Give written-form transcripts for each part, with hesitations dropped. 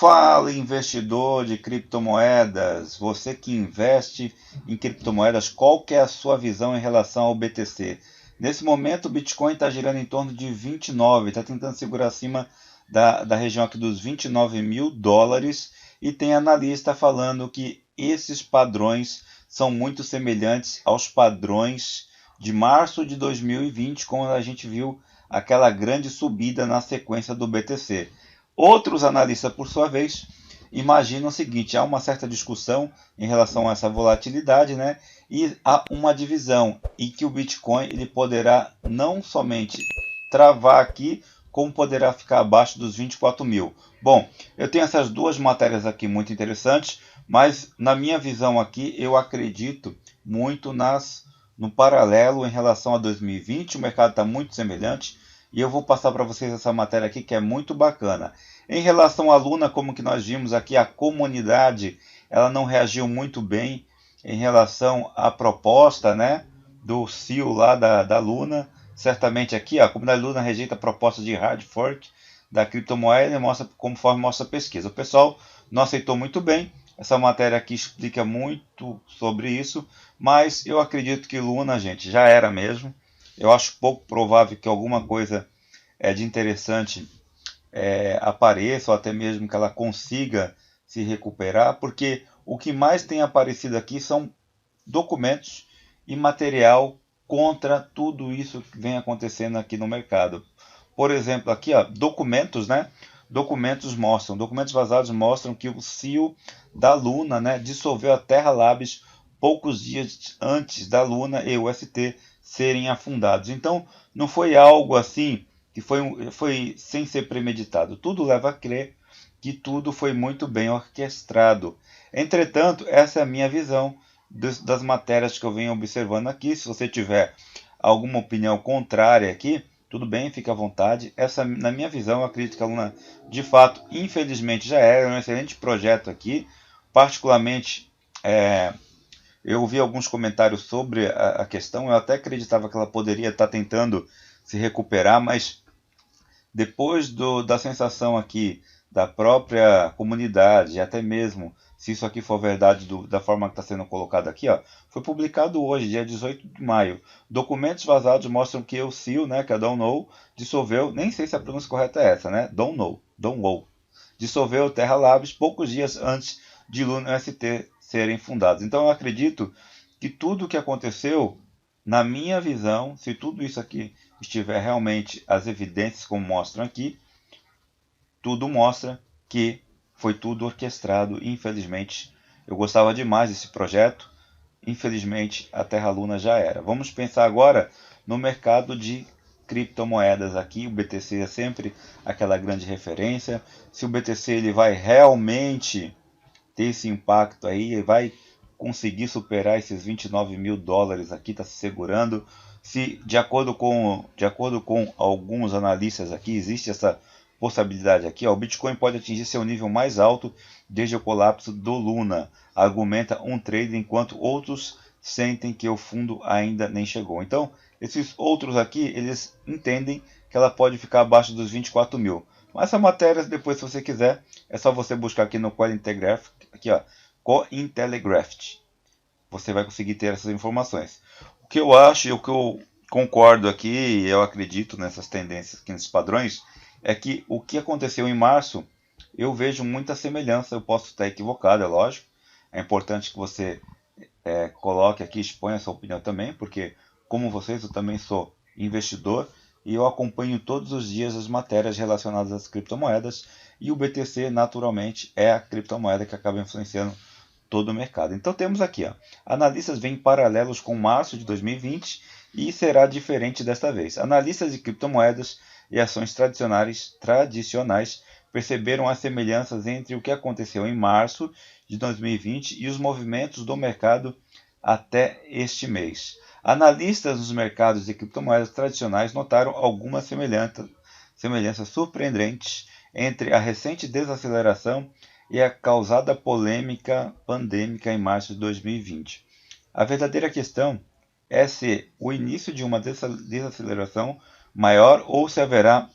Fala, investidor de criptomoedas, você que investe em criptomoedas, qual que é a sua visão em relação ao BTC? Nesse momento o Bitcoin está girando em torno de 29, está tentando segurar acima da região aqui dos 29 mil dólares e tem analista falando que esses padrões são muito semelhantes aos padrões de março de 2020, quando a gente viu aquela grande subida na sequência do BTC. Outros analistas, por sua vez, imaginam o seguinte: há uma certa discussão em relação a essa volatilidade, né? E há uma divisão e que o Bitcoin ele poderá não somente travar aqui, como poderá ficar abaixo dos 24 mil. Bom, eu tenho essas duas matérias aqui muito interessantes, mas na minha visão aqui eu acredito muito no paralelo em relação a 2020. O mercado está muito semelhante. E eu vou passar para vocês essa matéria aqui que é muito bacana. Em relação à Luna, como que nós vimos aqui, a comunidade ela não reagiu muito bem em relação à proposta, né, do CEO lá da Luna. Certamente aqui a comunidade Luna rejeita a proposta de hard fork da criptomoeda, conforme mostra a pesquisa. O pessoal não aceitou muito bem. Essa matéria aqui explica muito sobre isso, mas eu acredito que Luna, gente, já era mesmo. Eu acho pouco provável que alguma coisa de interessante apareça, ou até mesmo que ela consiga se recuperar, porque o que mais tem aparecido aqui são documentos e material contra tudo isso que vem acontecendo aqui no mercado. Por exemplo, aqui, ó, documentos, né? Documentos vazados mostram que o CEO da Luna, né, dissolveu a Terra Labs poucos dias antes da Luna e o ST serem afundados. Então, não foi algo assim que foi sem ser premeditado. Tudo leva a crer que tudo foi muito bem orquestrado. Entretanto, essa é a minha visão das matérias que eu venho observando aqui. Se você tiver alguma opinião contrária aqui, tudo bem, fique à vontade. Essa, na minha visão, eu acredito que a Luna, de fato, infelizmente já era um excelente projeto aqui. Particularmente, eu vi alguns comentários sobre a questão. Eu até acreditava que ela poderia estar tentando se recuperar, mas depois da sensação aqui da própria comunidade, até mesmo se isso aqui for verdade da forma que está sendo colocado aqui, ó, foi publicado hoje, dia 18 de maio. Documentos vazados mostram que o CEO, né, que é Don't Know, dissolveu, nem sei se a pronúncia correta é essa, né? Don't Know, dissolveu Terra Labs poucos dias antes de Luna e ST serem fundados. Então eu acredito que tudo o que aconteceu, na minha visão, se tudo isso aqui estiver realmente as evidências como mostram aqui, tudo mostra que foi tudo orquestrado. Infelizmente, eu gostava demais desse projeto. Infelizmente, a Terra Luna já era. Vamos pensar agora no mercado de criptomoedas aqui. O BTC é sempre aquela grande referência. Se o BTC ele vai realmente ter esse impacto aí, vai conseguir superar esses 29 mil dólares aqui, está se segurando. Se de acordo com alguns analistas aqui, existe essa possibilidade aqui, ó, o Bitcoin pode atingir seu nível mais alto desde o colapso do Luna, argumenta um trader, enquanto outros sentem que o fundo ainda nem chegou. Então, esses outros aqui, eles entendem que ela pode ficar abaixo dos 24 mil. Mas essa matéria, depois, se você quiser, é só você buscar aqui no Cointelegraph, aqui ó, Cointelegraph. Você vai conseguir ter essas informações. O que eu acho e o que eu concordo aqui, e eu acredito nessas tendências, aqui, nesses padrões, é que o que aconteceu em março, eu vejo muita semelhança. Eu posso estar equivocado, é lógico. É importante que você coloque aqui, exponha a sua opinião também, porque como vocês, eu também sou investidor e eu acompanho todos os dias as matérias relacionadas às criptomoedas, e o BTC naturalmente é a criptomoeda que acaba influenciando todo o mercado. Então temos aqui, ó, analistas veem paralelos com março de 2020 e será diferente desta vez. Analistas de criptomoedas e ações tradicionais perceberam as semelhanças entre o que aconteceu em março de 2020 e os movimentos do mercado até este mês. Analistas nos mercados de criptomoedas tradicionais notaram algumas semelhanças surpreendentes entre a recente desaceleração e a causada polêmica pandêmica em março de 2020. A verdadeira questão é se o início de uma desaceleração maior ou se haverá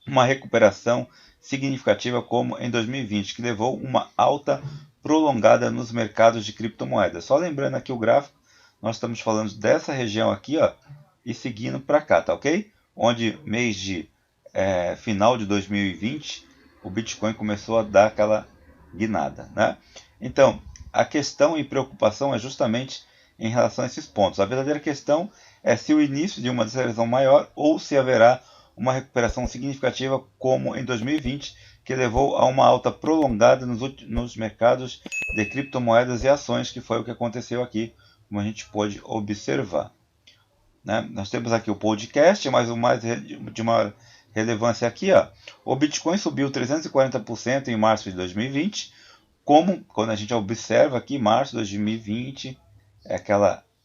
uma recuperação significativa como em 2020, que levou uma alta prolongada nos mercados de criptomoedas. Só lembrando aqui o gráfico, nós estamos falando dessa região aqui, ó, e seguindo para cá, tá ok? Onde mês de final de 2020, o Bitcoin começou a dar aquela guinada, né? Então, a questão e preocupação é justamente em relação a esses pontos. A verdadeira questão é se o início de uma desaceleração maior ou se haverá uma recuperação significativa como em 2020, que levou a uma alta prolongada nos mercados de criptomoedas e ações, que foi o que aconteceu aqui, como a gente pôde observar. Né? Nós temos aqui o podcast, mas o mais de maior relevância aqui, ó. O Bitcoin subiu 340% em março de 2020, como quando a gente observa aqui, março de 2020,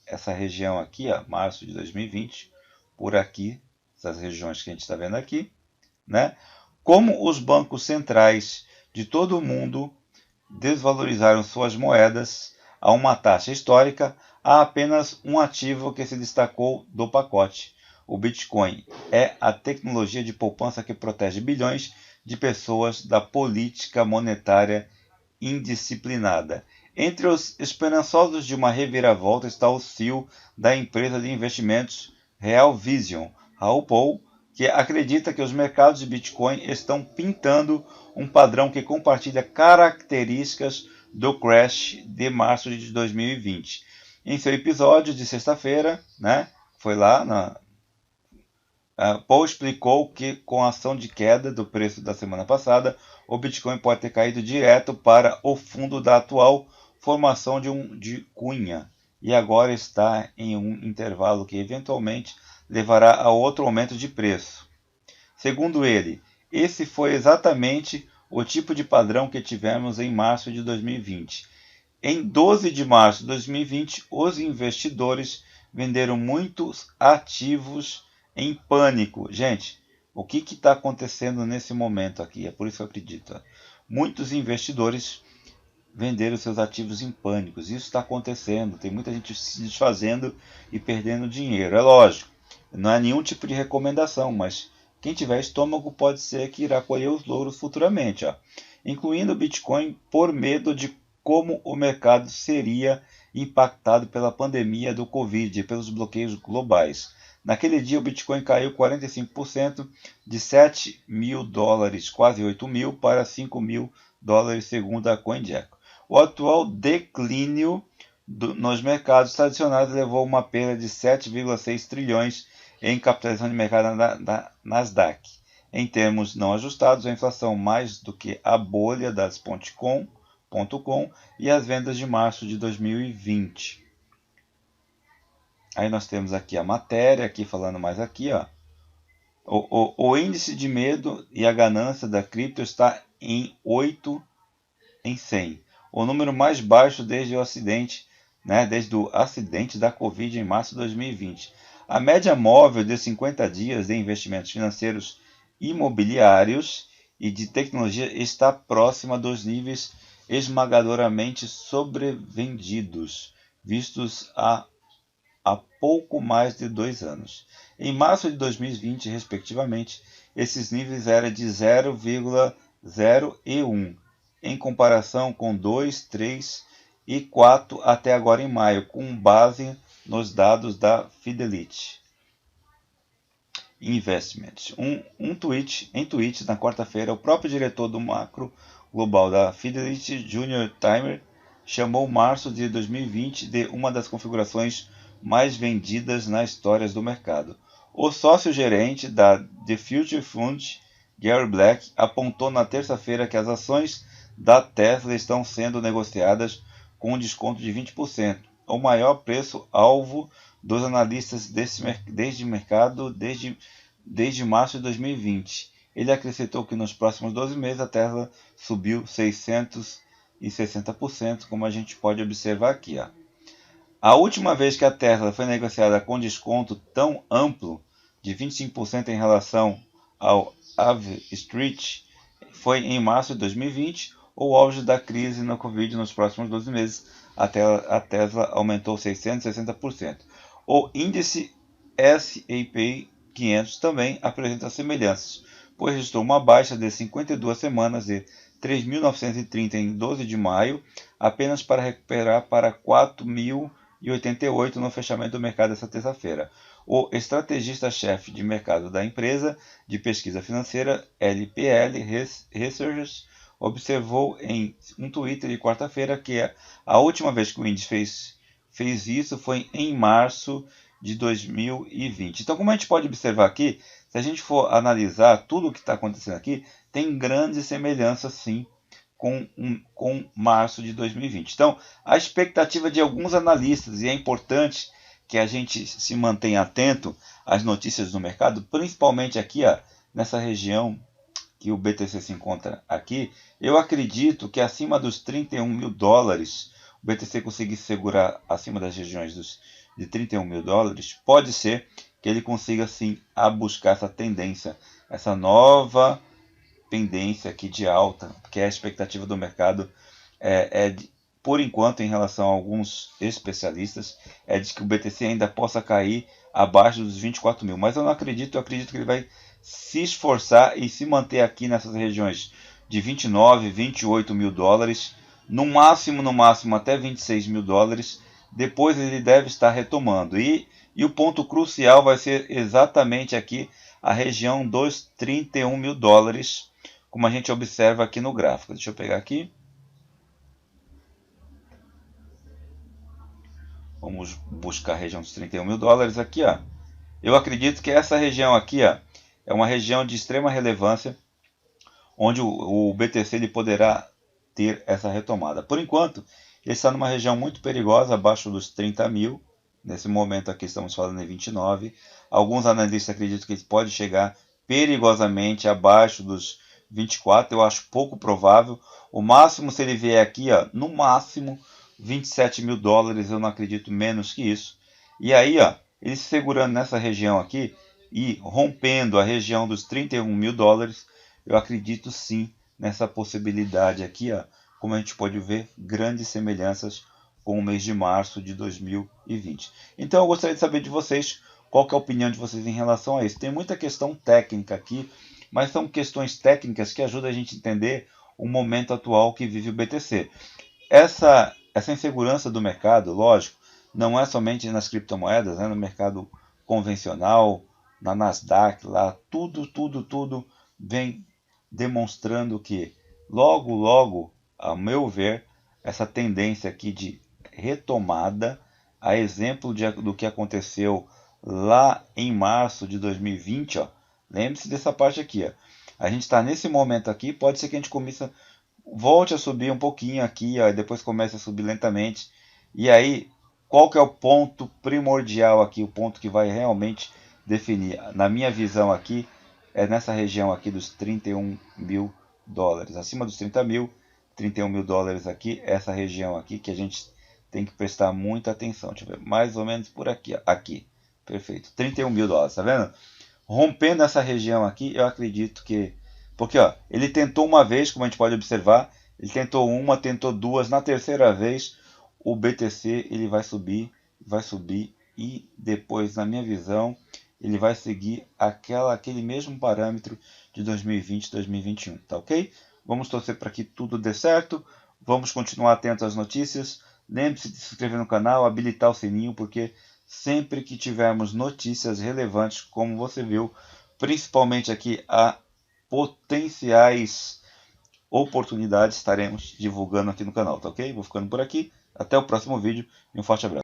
essa região aqui, ó, março de 2020, por aqui, essas regiões que a gente está vendo aqui, né? Como os bancos centrais de todo o mundo desvalorizaram suas moedas a uma taxa histórica, há apenas um ativo que se destacou do pacote. O Bitcoin é a tecnologia de poupança que protege bilhões de pessoas da política monetária indisciplinada. Entre os esperançosos de uma reviravolta está o CEO da empresa de investimentos Real Vision, Raul Pal, que acredita que os mercados de Bitcoin estão pintando um padrão que compartilha características do crash de março de 2020. Em seu episódio de sexta-feira, né, foi lá Paul explicou que, com a ação de queda do preço da semana passada, o Bitcoin pode ter caído direto para o fundo da atual formação de cunha e agora está em um intervalo que eventualmente levará a outro aumento de preço. Segundo ele, esse foi exatamente o tipo de padrão que tivemos em março de 2020. Em 12 de março de 2020, os investidores venderam muitos ativos em pânico. Gente, o que está acontecendo nesse momento aqui? É por isso que eu acredito. Muitos investidores venderam seus ativos em pânico. Isso está acontecendo. Tem muita gente se desfazendo e perdendo dinheiro. É lógico, não é nenhum tipo de recomendação, mas quem tiver estômago pode ser que irá colher os louros futuramente, ó. Incluindo o Bitcoin por medo de como o mercado seria impactado pela pandemia do Covid e pelos bloqueios globais. Naquele dia, o Bitcoin caiu 45% de 7 mil dólares, quase 8 mil, para 5 mil dólares, segundo a CoinGecko. O atual declínio nos mercados tradicionais levou a uma perda de 7,6 trilhões em capitalização de mercado da Nasdaq. Em termos não ajustados, a inflação mais do que a bolha das .com e as vendas de março de 2020. Aí nós temos aqui a matéria, aqui falando mais aqui, ó. O índice de medo e a ganância da cripto está em 8 em 100. O número mais baixo desde o acidente, né, desde o acidente da Covid em março de 2020. A média móvel de 50 dias de investimentos financeiros imobiliários e de tecnologia está próxima dos níveis esmagadoramente sobrevendidos, vistos há pouco mais de 2 anos. Em março de 2020, respectivamente, esses níveis eram de 0,0 e 1, em comparação com 2, 3 e 4 até agora em maio, com base nos dados da Fidelity Investments. Em tweet na quarta-feira, o próprio diretor do macro global da Fidelity, Junior Timer, chamou março de 2020 de uma das configurações mais vendidas na história do mercado. O sócio-gerente da The Future Fund, Gary Black, apontou na terça-feira que as ações da Tesla estão sendo negociadas com um desconto de 20%, o maior preço-alvo dos analistas desde março de 2020. Ele acrescentou que nos próximos 12 meses a Tesla subiu 660%, como a gente pode observar aqui, ó. A última vez que a Tesla foi negociada com desconto tão amplo de 25% em relação ao Wall Street foi em março de 2020, o auge da crise na Covid. Nos próximos 12 meses, a Tesla aumentou 660%. O índice S&P 500 também apresenta semelhanças. depois registrou uma baixa de 52 semanas de 3.930 em 12 de maio, apenas para recuperar para 4.088 no fechamento do mercado essa terça-feira. O estrategista-chefe de mercado da empresa de pesquisa financeira LPL Research observou em um Twitter de quarta-feira que a última vez que o índice fez isso foi em março de 2020. Então, como a gente pode observar aqui, se a gente for analisar tudo o que está acontecendo aqui, tem grandes semelhanças sim com março de 2020. Então, a expectativa de alguns analistas, e é importante que a gente se mantenha atento às notícias do mercado, principalmente aqui nessa região que o BTC se encontra aqui, eu acredito que acima dos 31 mil dólares, o BTC conseguir segurar acima das regiões de 31 mil dólares, pode ser que ele consiga sim a buscar essa tendência, essa nova tendência aqui de alta, que é a expectativa do mercado, por enquanto, em relação a alguns especialistas, é de que o BTC ainda possa cair abaixo dos 24 mil. Mas eu não acredito, eu acredito que ele vai se esforçar e se manter aqui nessas regiões de 29, 28 mil dólares, no máximo até 26 mil dólares. Depois ele deve estar retomando. E o ponto crucial vai ser exatamente aqui a região dos 31 mil dólares, como a gente observa aqui no gráfico. Deixa eu pegar aqui. Vamos buscar a região dos 31 mil dólares aqui. Eu acredito que essa região aqui é uma região de extrema relevância, onde o BTC ele poderá ter essa retomada. Por enquanto, ele está numa região muito perigosa, abaixo dos 30 mil. Nesse momento aqui estamos falando em 29. Alguns analistas acreditam que ele pode chegar perigosamente abaixo dos 24. Eu acho pouco provável. O máximo, se ele vier aqui, no máximo 27 mil dólares, eu não acredito menos que isso. E aí, ele se segurando nessa região aqui e rompendo a região dos 31 mil dólares, eu acredito sim nessa possibilidade aqui, como a gente pode ver, grandes semelhanças com o mês de março de 2020. Então eu gostaria de saber de vocês, qual que é a opinião de vocês em relação a isso. Tem muita questão técnica aqui, mas são questões técnicas que ajudam a gente a entender o momento atual que vive o BTC. Essa insegurança do mercado, lógico, não é somente nas criptomoedas, no mercado convencional, na Nasdaq, lá, tudo vem demonstrando que logo, a meu ver, essa tendência aqui de retomada, a exemplo do que aconteceu lá em março de 2020, lembre-se dessa parte aqui, a gente está nesse momento aqui, pode ser que a gente volte a subir um pouquinho aqui, e depois comece a subir lentamente, e aí, qual que é o ponto primordial aqui, o ponto que vai realmente definir, na minha visão aqui, é nessa região aqui dos 31 mil dólares, acima dos 30 mil, 31 mil dólares aqui, essa região aqui que a gente tem que prestar muita atenção. Deixa eu ver, mais ou menos por aqui, aqui, perfeito, 31 mil dólares, tá vendo? Rompendo essa região aqui, eu acredito que, porque ele tentou uma vez, como a gente pode observar, ele tentou uma, tentou duas, na terceira vez o BTC ele vai subir e depois, na minha visão, ele vai seguir aquele mesmo parâmetro de 2020 e 2021, tá ok? Vamos torcer para que tudo dê certo, vamos continuar atentos às notícias, lembre-se de se inscrever no canal, habilitar o sininho, porque sempre que tivermos notícias relevantes, como você viu, principalmente aqui a potenciais oportunidades, estaremos divulgando aqui no canal, tá ok? Vou ficando por aqui, até o próximo vídeo e um forte abraço.